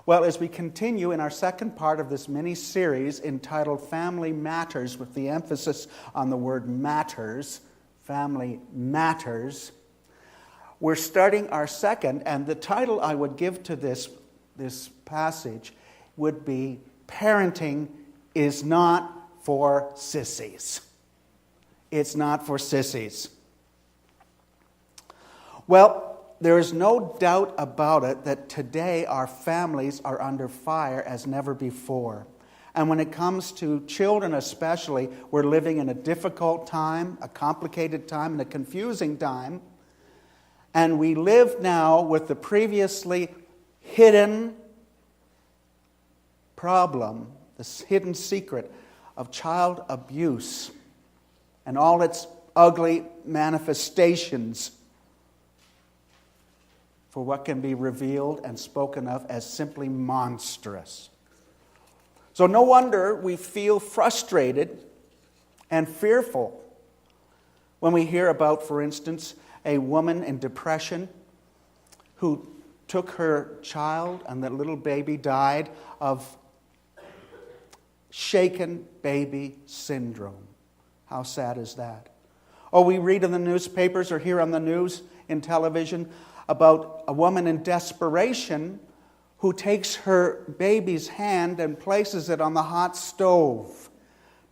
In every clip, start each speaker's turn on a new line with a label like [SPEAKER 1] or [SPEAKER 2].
[SPEAKER 1] Well, as we continue in our second part of this mini-series entitled Family Matters, with the emphasis on the word matters, family matters, we're starting our second, and the title I would give to this passage would be Parenting is Not for Sissies. It's not for sissies. Well, there is no doubt about it that today our families are under fire as never before. And when it comes to children especially, we're living in a difficult time, a complicated time, and a confusing time. And we live now with the previously hidden problem, this hidden secret of child abuse and all its ugly manifestations for what can be revealed and spoken of as simply monstrous. So no wonder we feel frustrated and fearful when we hear about, for instance, a woman in depression who took her child and the little baby died of shaken baby syndrome. How sad is that? Or we read in the newspapers or hear on the news in television about a woman in desperation who takes her baby's hand and places it on the hot stove,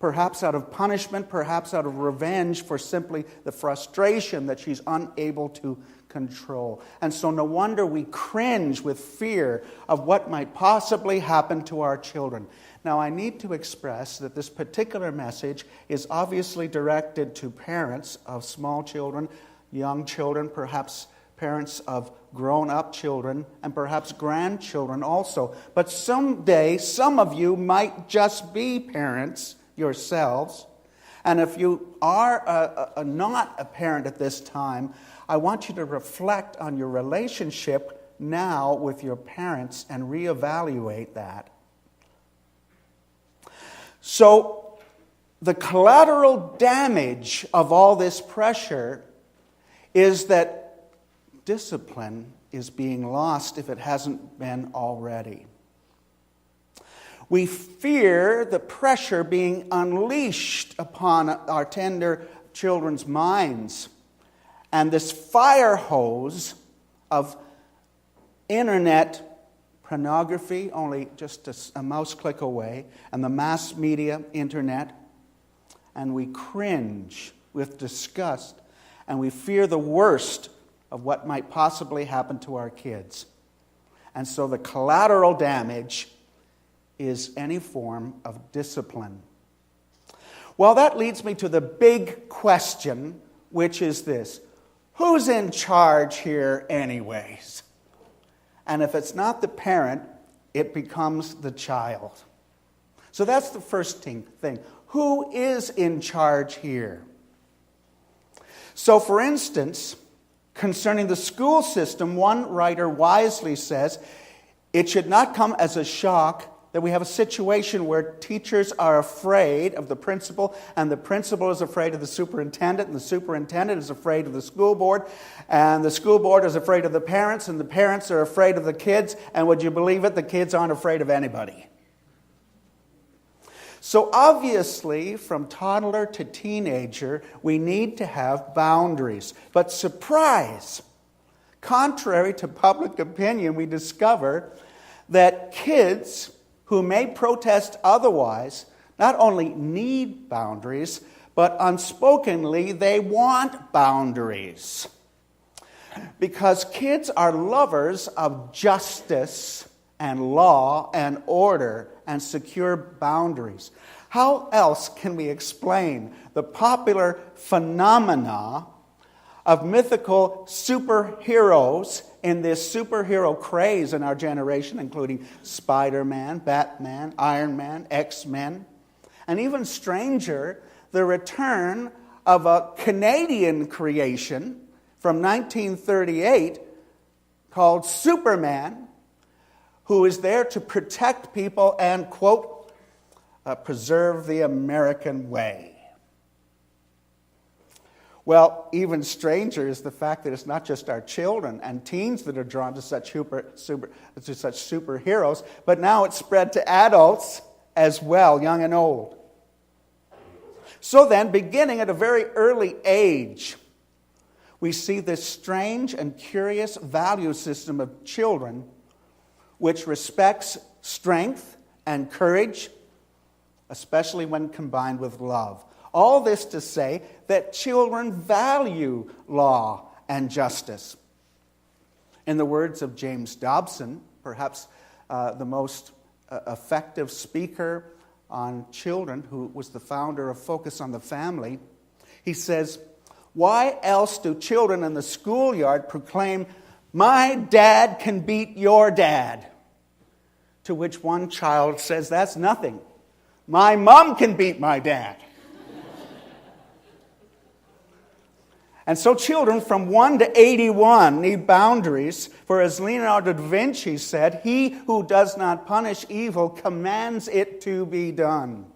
[SPEAKER 1] perhaps out of punishment, perhaps out of revenge for simply the frustration that she's unable to control. And so no wonder we cringe with fear of what might possibly happen to our children. Now, I need to express that this particular message is obviously directed to parents of small children, young children, perhaps parents of grown-up children, and perhaps grandchildren also. But someday, some of you might just be parents yourselves. And if you are not a parent at this time, I want you to reflect on your relationship now with your parents and reevaluate that. So, the collateral damage of all this pressure is that discipline is being lost if it hasn't been already. We fear the pressure being unleashed upon our tender children's minds. And this fire hose of internet pornography, only just a mouse click away, and the mass media internet, and we cringe with disgust, and we fear the worst of what might possibly happen to our kids. And so the collateral damage is any form of discipline. Well, that leads me to the big question, which is this: who's in charge here anyways? And if it's not the parent, it becomes the child. So that's the first thing. Who is in charge here? So, for instance, concerning the school system, one writer wisely says, it should not come as a shock that we have a situation where teachers are afraid of the principal, and the principal is afraid of the superintendent, and the superintendent is afraid of the school board, and the school board is afraid of the parents, and the parents are afraid of the kids, and would you believe it, the kids aren't afraid of anybody. So obviously, from toddler to teenager, we need to have boundaries. But surprise! Contrary to public opinion, we discover that kids who may protest otherwise not only need boundaries, but unspokenly they want boundaries. Because kids are lovers of justice and law and order and secure boundaries. How else can we explain the popular phenomena of mythical superheroes in this superhero craze in our generation, including Spider-Man, Batman, Iron Man, X-Men, and even stranger, the return of a Canadian creation from 1938 called Superman, who is there to protect people and, quote, preserve the American way. Well, even stranger is the fact that it's not just our children and teens that are drawn to such superheroes, but now it's spread to adults as well, young and old. So then, beginning at a very early age, we see this strange and curious value system of children which respects strength and courage, especially when combined with love. All this to say that children value law and justice. In the words of James Dobson, perhaps the most effective speaker on children, who was the founder of Focus on the Family, he says, "Why else do children in the schoolyard proclaim, 'My dad can beat your dad'?" To which one child says, "That's nothing. My mom can beat my dad." And so children from 1 to 81 need boundaries, for as Leonardo da Vinci said, "He who does not punish evil commands it to be done."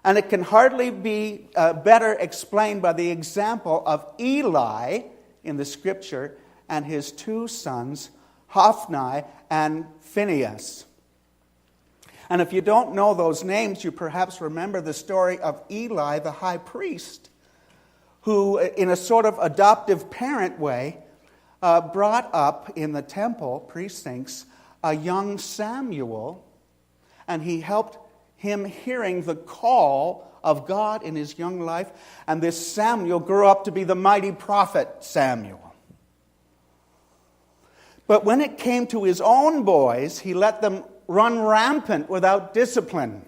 [SPEAKER 1] And it can hardly be better explained by the example of Eli in the Scripture and his two sons, Hophni and Phinehas. And if you don't know those names, you perhaps remember the story of Eli, the high priest, who, in a sort of adoptive parent way, brought up in the temple precincts a young Samuel, and he helped him hearing the call of God in his young life, and this Samuel grew up to be the mighty prophet Samuel. But when it came to his own boys, he let them run rampant without discipline.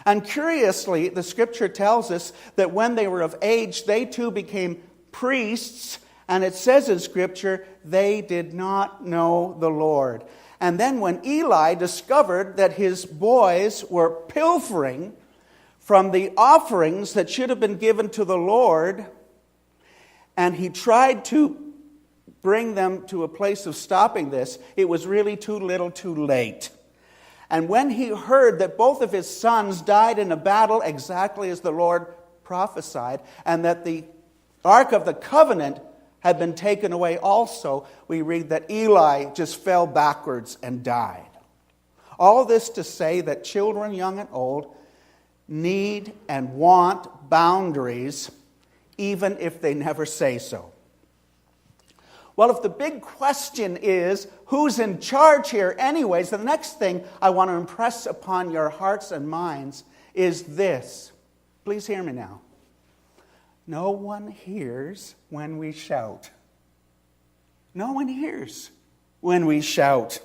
[SPEAKER 1] And curiously, the Scripture tells us that when they were of age, they too became priests. And it says in Scripture, they did not know the Lord. And then when Eli discovered that his boys were pilfering from the offerings that should have been given to the Lord, and he tried to bring them to a place of stopping this, it was really too little too late. And when he heard that both of his sons died in a battle exactly as the Lord prophesied, and that the Ark of the Covenant had been taken away also, we read that Eli just fell backwards and died. All this to say that children, young and old, need and want boundaries, even if they never say so. Well, if the big question is, who's in charge here anyways, the next thing I want to impress upon your hearts and minds is this. Please hear me now. No one hears when we shout. No one hears when we shout.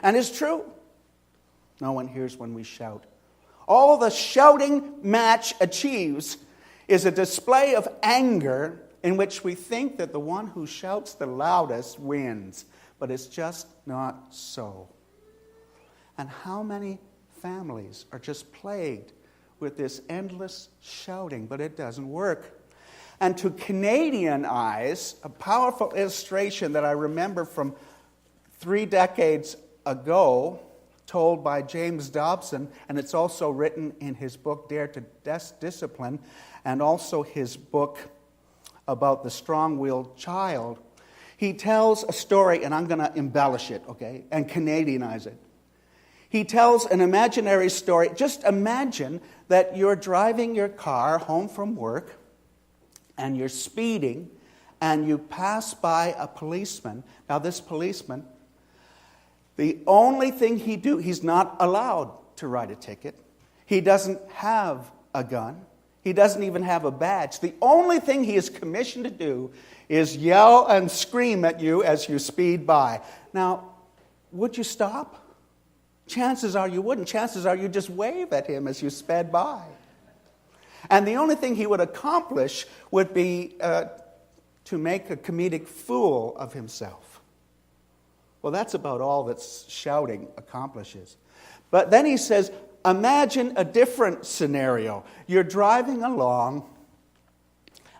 [SPEAKER 1] And it's true. No one hears when we shout. All the shouting match achieves is a display of anger in which we think that the one who shouts the loudest wins. But it's just not so. And how many families are just plagued with this endless shouting, but it doesn't work. And to Canadian eyes, a powerful illustration that I remember from 3 decades ago, told by James Dobson, and it's also written in his book, Dare to Discipline, and also his book about the strong-willed child. He tells a story, and I'm going to embellish it, okay, and Canadianize it. He tells an imaginary story. Just imagine that you're driving your car home from work, and you're speeding, and you pass by a policeman. Now, this policeman, the only thing he's not allowed to write a ticket. He doesn't have a gun. He doesn't even have a badge. The only thing he is commissioned to do is yell and scream at you as you speed by. Now, would you stop? Chances are you wouldn't. Chances are you just wave at him as you sped by. And the only thing he would accomplish would be to make a comedic fool of himself. Well, that's about all that shouting accomplishes. But then he says, imagine a different scenario. You're driving along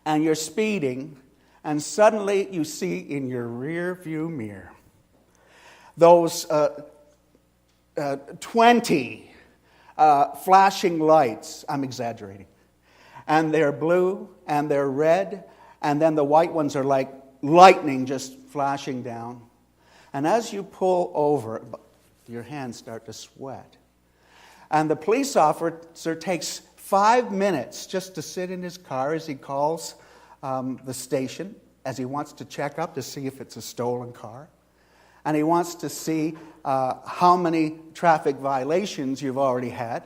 [SPEAKER 1] and you're speeding, and suddenly you see in your rear view mirror those 20 flashing lights. I'm exaggerating. And they're blue and they're red, and then the white ones are like lightning just flashing down. And as you pull over, your hands start to sweat. And the police officer takes 5 minutes just to sit in his car as he calls the station, as he wants to check up to see if it's a stolen car. And he wants to see how many traffic violations you've already had,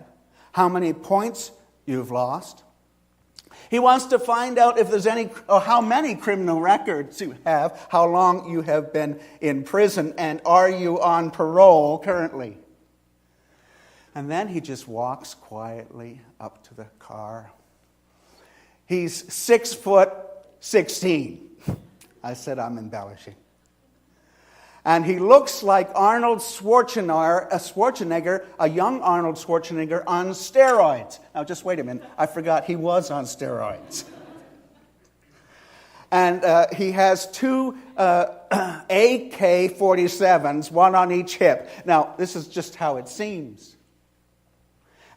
[SPEAKER 1] how many points you've lost. He wants to find out if there's any, or how many criminal records you have, how long you have been in prison, and are you on parole currently. And then he just walks quietly up to the car. He's 6'16". I said I'm embellishing. And he looks like Arnold Schwarzenegger, a young Arnold Schwarzenegger on steroids. Now, just wait a minute. I forgot he was on steroids. And he has 2 AK-47s, one on each hip. Now, this is just how it seems.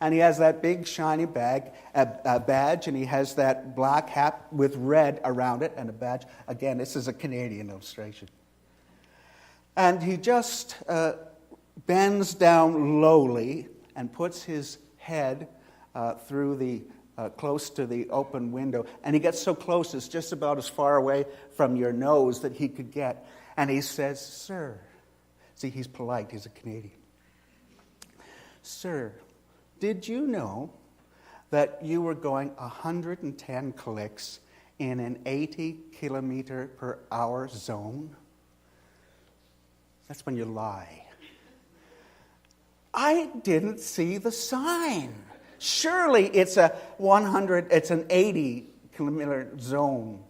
[SPEAKER 1] And he has that big shiny badge, and he has that black hat with red around it and a badge. Again, this is a Canadian illustration. And he just bends down lowly and puts his head through the close to the open window. And he gets so close, it's just about as far away from your nose that he could get. And he says, "Sir," see, he's polite, he's a Canadian. "Sir, did you know that you were going 110 clicks in an 80 kilometer per hour zone?" That's when you lie. "I didn't see the sign. Surely it's an 80 kilometer zone."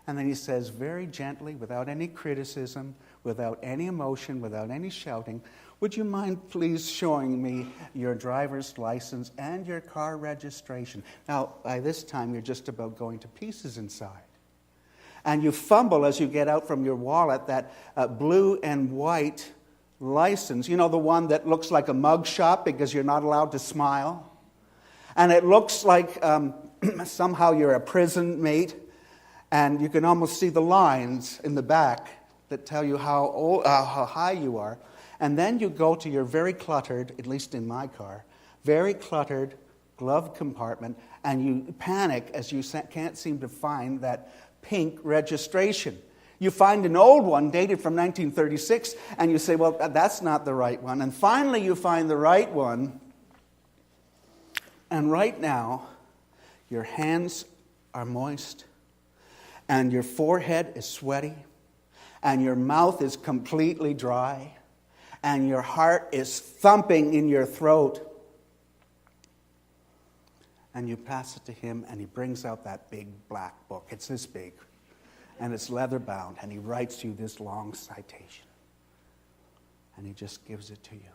[SPEAKER 1] And then he says very gently, without any criticism, without any emotion, without any shouting, "Would you mind please showing me your driver's license and your car registration?" Now, by this time, you're just about going to pieces inside. And you fumble as you get out from your wallet that blue and white license. You know, the one that looks like a mug shot because you're not allowed to smile. And it looks like somehow you're a prison mate. And you can almost see the lines in the back that tell you how high you are. And then you go to your very cluttered, at least in my car, very cluttered glove compartment. And you panic as you can't seem to find that pink registration. You find an old one dated from 1936, and you say, well, that's not the right one. And finally you find the right one, and right now your hands are moist, and your forehead is sweaty, and your mouth is completely dry, and your heart is thumping in your throat. And you pass it to him, and he brings out that big black book. It's this big, and it's leather-bound, and he writes you this long citation. And he just gives it to you.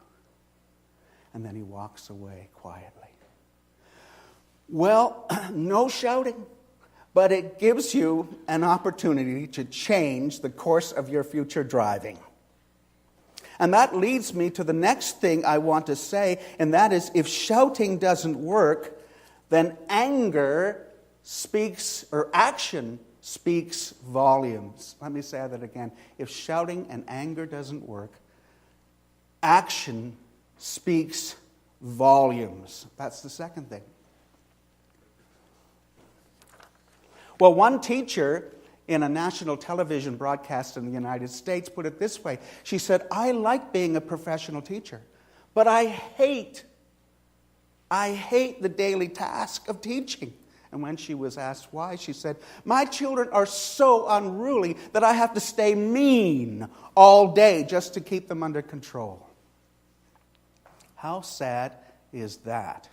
[SPEAKER 1] And then he walks away quietly. Well, no shouting, but it gives you an opportunity to change the course of your future driving. And that leads me to the next thing I want to say, and that is, if shouting doesn't work, then anger speaks, or action speaks volumes. Let me say that again. If shouting and anger doesn't work, action speaks volumes. That's the second thing. Well, one teacher in a national television broadcast in the United States put it this way. She said, "I like being a professional teacher, but I hate the daily task of teaching." And when she was asked why, she said, "My children are so unruly that I have to stay mean all day just to keep them under control." How sad is that?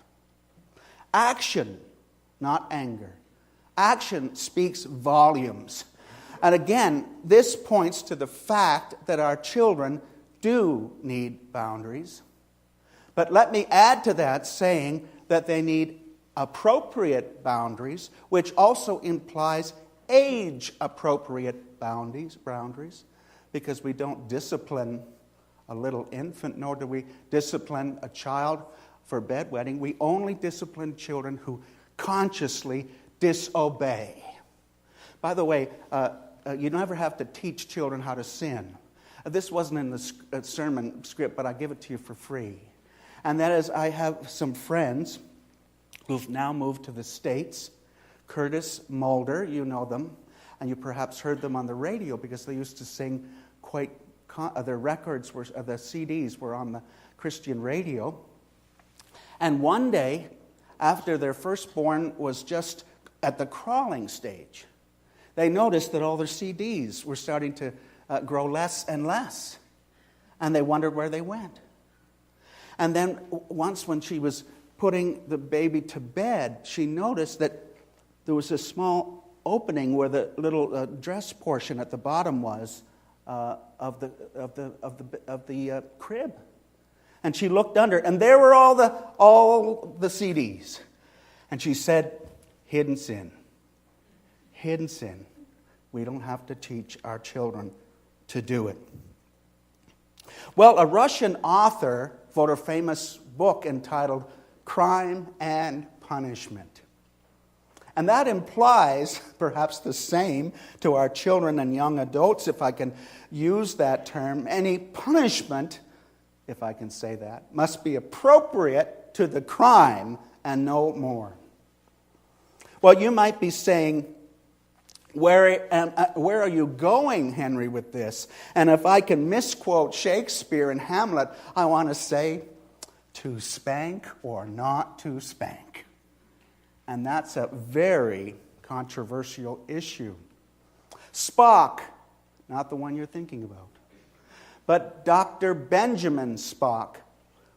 [SPEAKER 1] Action, not anger. Action speaks volumes. And again, this points to the fact that our children do need boundaries. But let me add to that saying that they need appropriate boundaries, which also implies age-appropriate boundaries, because we don't discipline a little infant, nor do we discipline a child for bedwetting. We only discipline children who consciously disobey. By the way, you never have to teach children how to sin. This wasn't in the sermon script, but I give it to you for free. And that is, I have some friends who've now moved to the States. Curtis Mulder, you know them, and you perhaps heard them on the radio because they used to sing their records, the CDs were on the Christian radio. And one day, after their firstborn was just at the crawling stage, they noticed that all their CDs were starting to grow less and less. And they wondered where they went. And then once when she was putting the baby to bed, she noticed that there was a small opening where the little dress portion at the bottom was of the crib. And she looked under, and there were all the CDs. And she said, hidden sin. Hidden sin. We don't have to teach our children to do it. Well, a Russian author wrote a famous book entitled Crime and Punishment. And that implies perhaps the same to our children and young adults, if I can use that term. Any punishment, if I can say that, must be appropriate to the crime and no more. Well, you might be saying, where are you going, Henry, with this? And if I can misquote Shakespeare in Hamlet, I want to say, to spank or not to spank. And that's a very controversial issue. Spock, not the one you're thinking about, but Dr. Benjamin Spock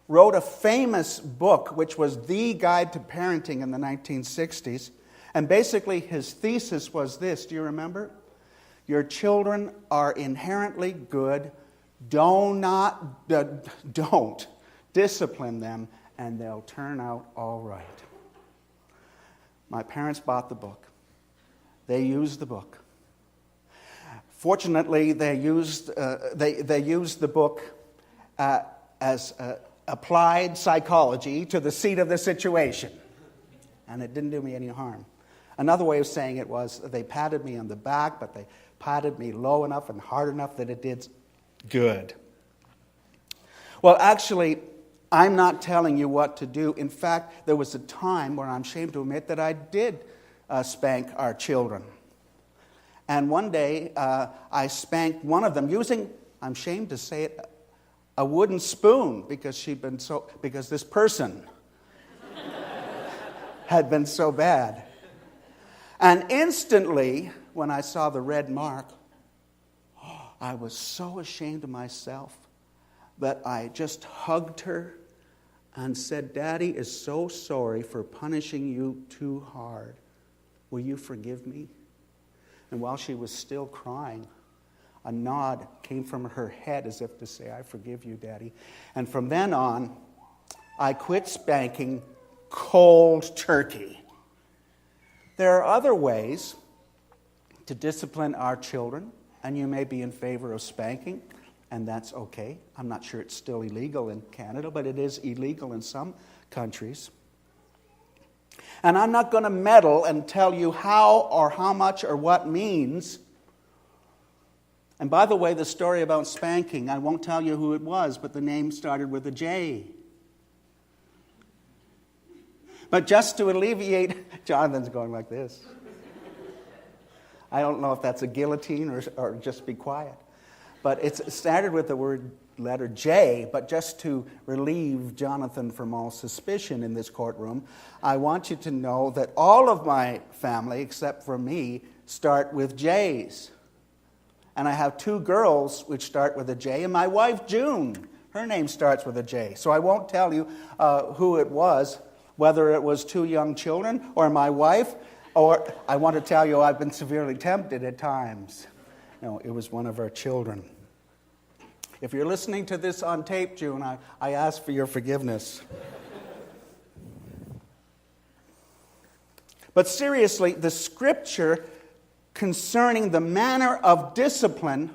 [SPEAKER 1] wrote a famous book which was the guide to parenting in the 1960s. And basically his thesis was this, do you remember? Your children are inherently good. Don't discipline them, and they'll turn out all right. My parents bought the book. They used the book. Fortunately, they used the book as applied psychology to the seat of the situation, and it didn't do me any harm. Another way of saying it was they patted me on the back, but they patted me low enough and hard enough that it did good. Well, actually, I'm not telling you what to do. In fact, there was a time where I'm ashamed to admit that I did spank our children. And one day, I spanked one of them using, I'm ashamed to say it, a wooden spoon because this person had been so bad. And instantly, when I saw the red mark, I was so ashamed of myself that I just hugged her and said, Daddy is so sorry for punishing you too hard. Will you forgive me? And while she was still crying, a nod came from her head as if to say, I forgive you, Daddy. And from then on, I quit spanking cold turkey. There are other ways to discipline our children, and you may be in favor of spanking, and that's okay. I'm not sure it's still illegal in Canada, but it is illegal in some countries. And I'm not going to meddle and tell you how or how much or what means. And by the way, the story about spanking, I won't tell you who it was, but the name started with a J. But just to alleviate, Jonathan's going like this. I don't know if that's a guillotine or just be quiet. But it started with the letter J, but just to relieve Jonathan from all suspicion in this courtroom, I want you to know that all of my family, except for me, start with J's. And I have two girls which start with a J, and my wife, June, her name starts with a J. So I won't tell you who it was, whether it was two young children or my wife, or I want to tell you I've been severely tempted at times. No, it was one of our children. If you're listening to this on tape, June, I ask for your forgiveness. But seriously, the scripture concerning the manner of discipline,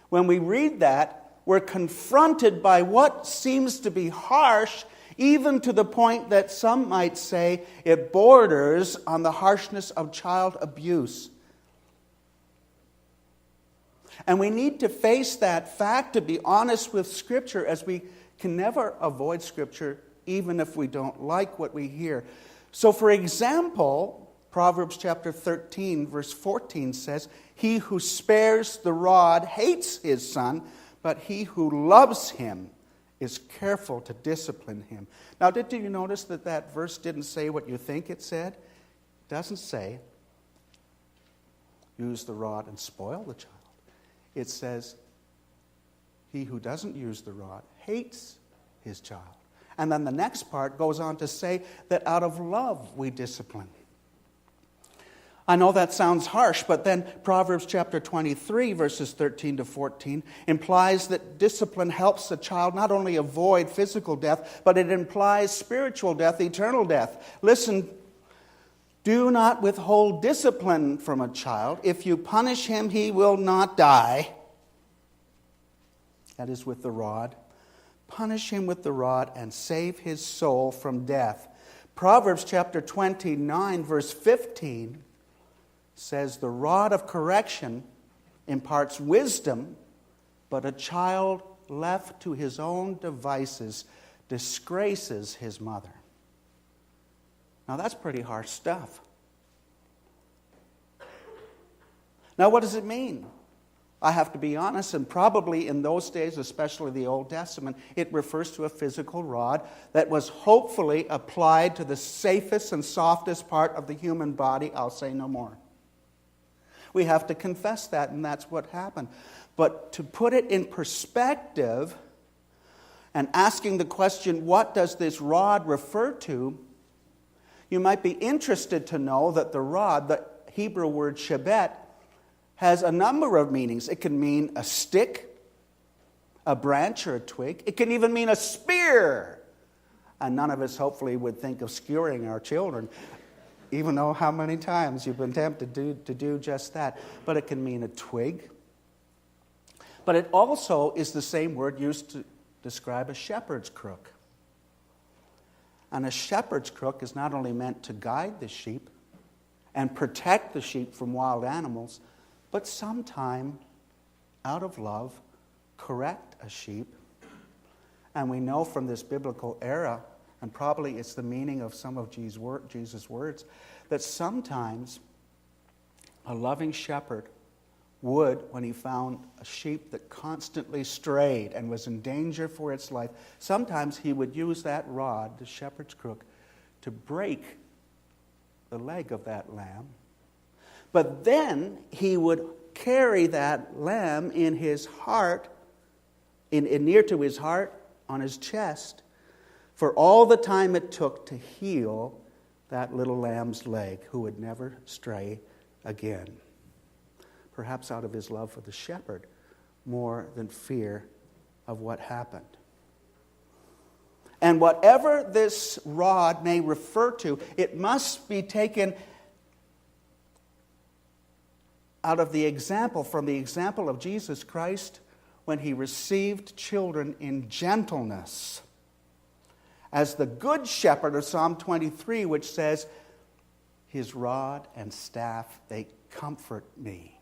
[SPEAKER 1] when we read that, we're confronted by what seems to be harsh even to the point that some might say it borders on the harshness of child abuse. And we need to face that fact to be honest with Scripture, as we can never avoid Scripture even if we don't like what we hear. So, for example, Proverbs chapter 13, verse 14 says, "He who spares the rod hates his son, but he who loves him is careful to discipline him." Now, did you notice that that verse didn't say what you think it said? It doesn't say, use the rod and spoil the child. It says, he who doesn't use the rod hates his child. And then the next part goes on to say that out of love we discipline. I know that sounds harsh, but then Proverbs chapter 23, verses 13 to 14, implies that discipline helps a child not only avoid physical death, but it implies spiritual death, eternal death. Listen, do not withhold discipline from a child. If you punish him, he will not die. That is with the rod. Punish him with the rod and save his soul from death. Proverbs chapter 29, verse 15 says, "The rod of correction imparts wisdom, but a child left to his own devices disgraces his mother." Now that's pretty harsh stuff. Now what does it mean? I have to be honest, and probably in those days, especially the Old Testament, it refers to a physical rod that was hopefully applied to the safest and softest part of the human body. I'll say no more. We have to confess that, and that's what happened. But to put it in perspective, and asking the question, what does this rod refer to? You might be interested to know that the rod, the Hebrew word shebet, has a number of meanings. It can mean a stick, a branch, or a twig. It can even mean a spear. And none of us hopefully would think of skewering our children, even though how many times you've been tempted to do just that. But it can mean a twig. But it also is the same word used to describe a shepherd's crook. And a shepherd's crook is not only meant to guide the sheep and protect the sheep from wild animals, but sometime, out of love, correct a sheep. And we know from this biblical era, and probably it's the meaning of some of Jesus' words, that sometimes a loving shepherd would, when he found a sheep that constantly strayed and was in danger for its life, sometimes he would use that rod, the shepherd's crook, to break the leg of that lamb. But then he would carry that lamb in his heart, near to his heart, on his chest, for all the time it took to heal that little lamb's leg, who would never stray again. Perhaps out of his love for the shepherd, more than fear of what happened. And whatever this rod may refer to, it must be taken out of the example, from the example of Jesus Christ when he received children in gentleness. As the good shepherd of Psalm 23, which says, "His rod and staff, they comfort me."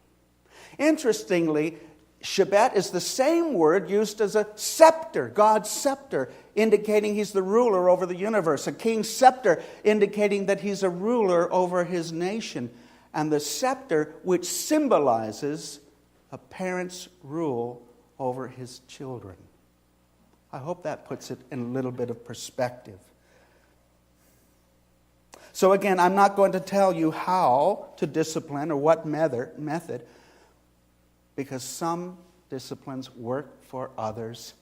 [SPEAKER 1] Interestingly, shebet is the same word used as a scepter, God's scepter, indicating he's the ruler over the universe. A king's scepter, indicating that he's a ruler over his nation. And the scepter, which symbolizes a parent's rule over his children. I hope that puts it in a little bit of perspective. So again, I'm not going to tell you how to discipline or what method, because some disciplines work for others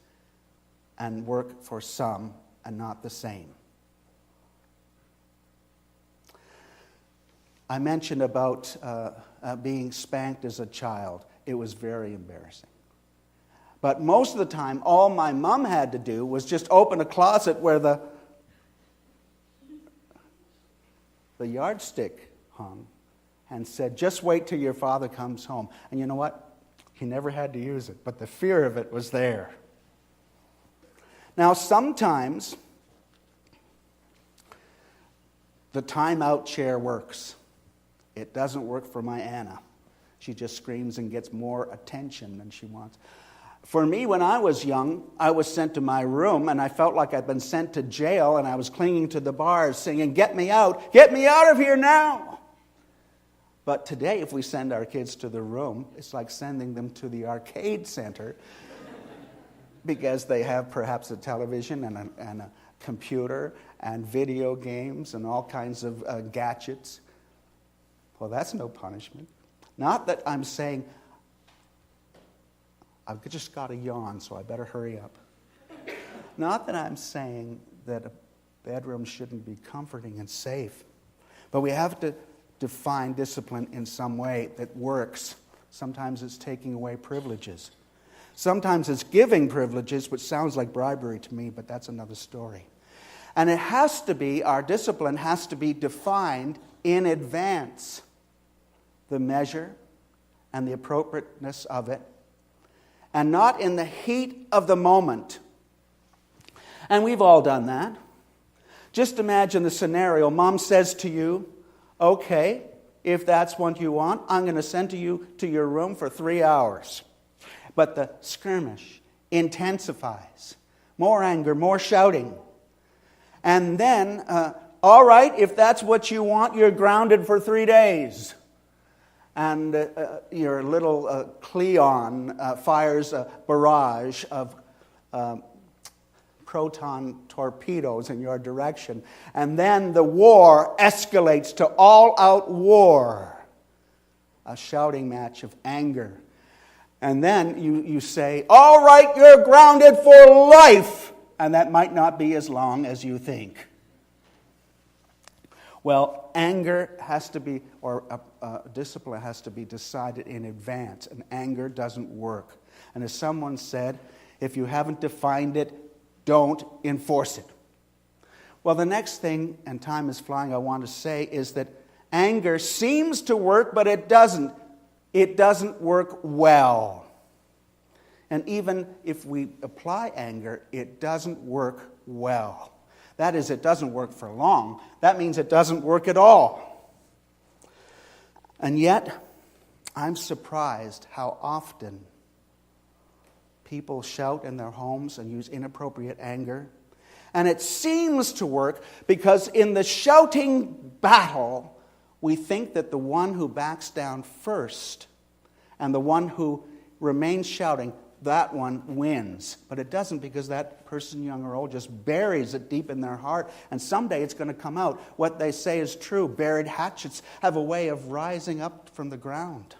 [SPEAKER 1] and work for some and not the same. I mentioned about being spanked as a child. It was very embarrassing. But most of the time, all my mom had to do was just open a closet where the yardstick hung and said, "Just wait till your father comes home." And you know what? He never had to use it, but the fear of it was there. Now, sometimes The timeout chair works. It doesn't work for my Anna. She just screams and gets more attention than she wants. For me, when I was young, I was sent to my room, and I felt like I'd been sent to jail, and I was clinging to the bars, singing, get me out of here now. But today, if we send our kids to the room, it's like sending them to the arcade center because they have perhaps a television and a computer and video games and all kinds of gadgets. Well, that's no punishment. Not that I'm saying, I've just got a yawn, so I better hurry up. Not that I'm saying that a bedroom shouldn't be comforting and safe, but we have to define discipline in some way that works. Sometimes it's taking away privileges. Sometimes it's giving privileges, which sounds like bribery to me, but that's another story. And it has to be, our discipline has to be defined in advance. The measure and the appropriateness of it, and not in the heat of the moment. And we've all done that. Just imagine the scenario. Mom says to you, okay, if that's what you want, I'm going to send you to your room for 3 hours. But the skirmish intensifies. More anger, more shouting. And then, all right, if that's what you want, you're grounded for 3 days. And your little Cleon fires a barrage of proton torpedoes in your direction. And then the war escalates to all-out war. A shouting match of anger. And then you say, all right, you're grounded for life. And that might not be as long as you think. Well, anger has to be, or discipline has to be decided in advance, and anger doesn't work. And as someone said, if you haven't defined it, don't enforce it. Well, the next thing, and time is flying, I want to say is that anger seems to work, but it doesn't. It doesn't work well. And even if we apply anger, it doesn't work well. That is, it doesn't work for long. That means it doesn't work at all. And yet, I'm surprised how often people shout in their homes and use inappropriate anger. And it seems to work because in the shouting battle, we think that the one who backs down first and the one who remains shouting, that one wins. But it doesn't, because that person, young or old, just buries it deep in their heart. And someday it's going to come out. What they say is true. Buried hatchets have a way of rising up from the ground.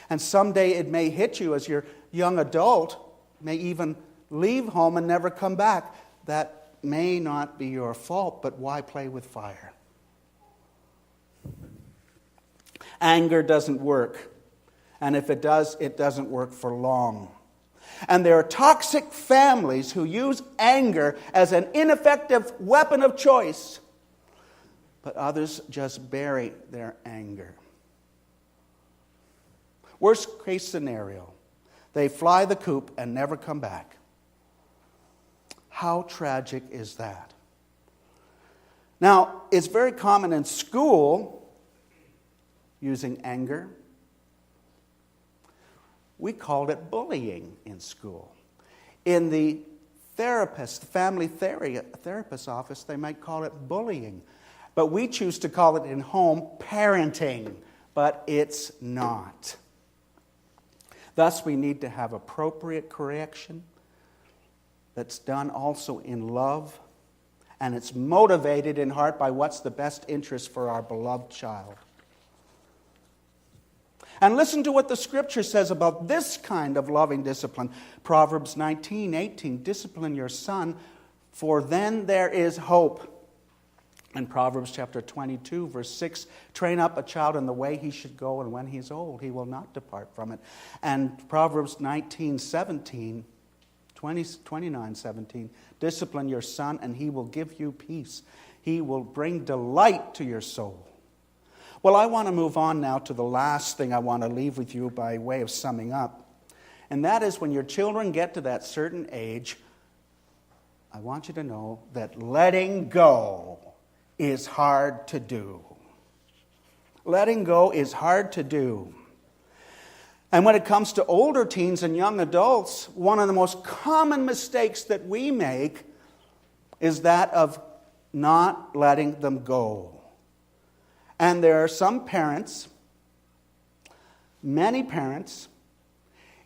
[SPEAKER 1] And someday it may hit you as your young adult, may even leave home and never come back. That may not be your fault, but why play with fire? Anger doesn't work. And if it does, it doesn't work for long. And there are toxic families who use anger as an ineffective weapon of choice. But others just bury their anger. Worst case scenario, they fly the coop and never come back. How tragic is that? Now, it's very common in school using anger. We called it bullying in school. In the family therapist office, they might call it bullying. But we choose to call it in home parenting. But it's not. Thus, we need to have appropriate correction that's done also in love. And it's motivated in heart by what's the best interest for our beloved child. And listen to what the Scripture says about this kind of loving discipline. Proverbs 19:18, discipline your son, for then there is hope. And Proverbs chapter 22, verse 6, train up a child in the way he should go, and when he's old, he will not depart from it. And Proverbs 29:17, discipline your son, and he will give you peace. He will bring delight to your soul. Well, I want to move on now to the last thing I want to leave with you by way of summing up. And that is, when your children get to that certain age, I want you to know that letting go is hard to do. Letting go is hard to do. And when it comes to older teens and young adults, one of the most common mistakes that we make is that of not letting them go. And there are some parents, many parents,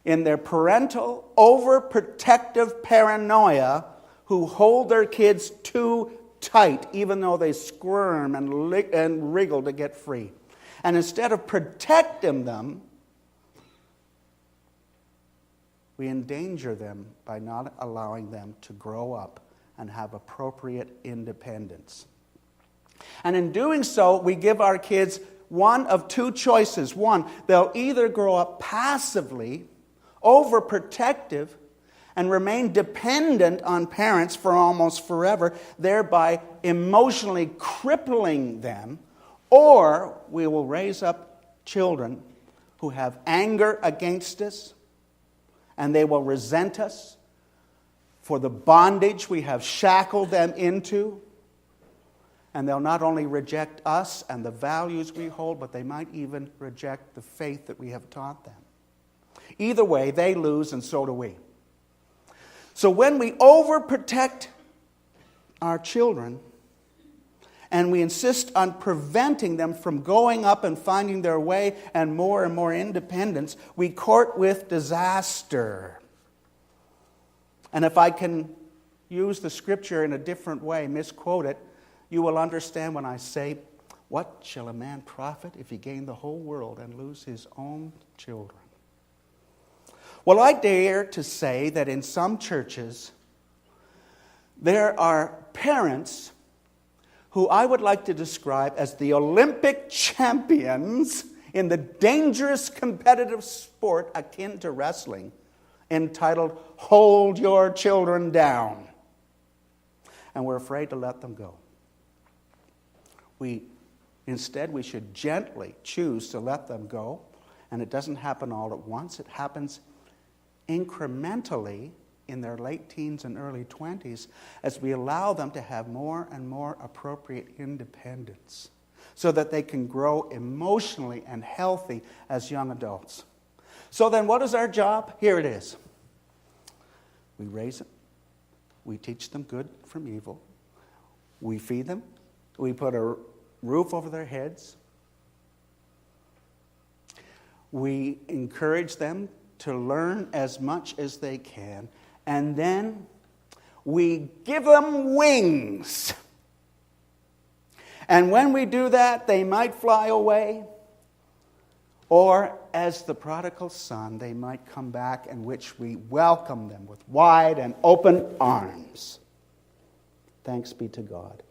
[SPEAKER 1] in their parental overprotective paranoia who hold their kids too tight, even though they squirm and wriggle to get free. And instead of protecting them, we endanger them by not allowing them to grow up and have appropriate independence. And in doing so, we give our kids one of two choices. One, they'll either grow up passively, overprotective, and remain dependent on parents for almost forever, thereby emotionally crippling them, or we will raise up children who have anger against us, and they will resent us for the bondage we have shackled them into. And they'll not only reject us and the values we hold, but they might even reject the faith that we have taught them. Either way, they lose, and so do we. So when we overprotect our children, and we insist on preventing them from going up and finding their way and more independence, we court with disaster. And if I can use the scripture in a different way, misquote it, you will understand when I say, "What shall a man profit if he gain the whole world and lose his own children?" Well, I dare to say that in some churches, there are parents who I would like to describe as the Olympic champions in the dangerous competitive sport akin to wrestling, entitled "Hold Your Children Down." And we're afraid to let them go. Instead, we should gently choose to let them go. And it doesn't happen all at once. It happens incrementally in their late teens and early 20s as we allow them to have more and more appropriate independence so that they can grow emotionally and healthy as young adults. So then what is our job? Here it is. We raise them. We teach them good from evil. We feed them. We put a roof over their heads. We encourage them to learn as much as they can. And then we give them wings. And when we do that, they might fly away. Or, as the prodigal son, they might come back, in which we welcome them with wide and open arms. Thanks be to God.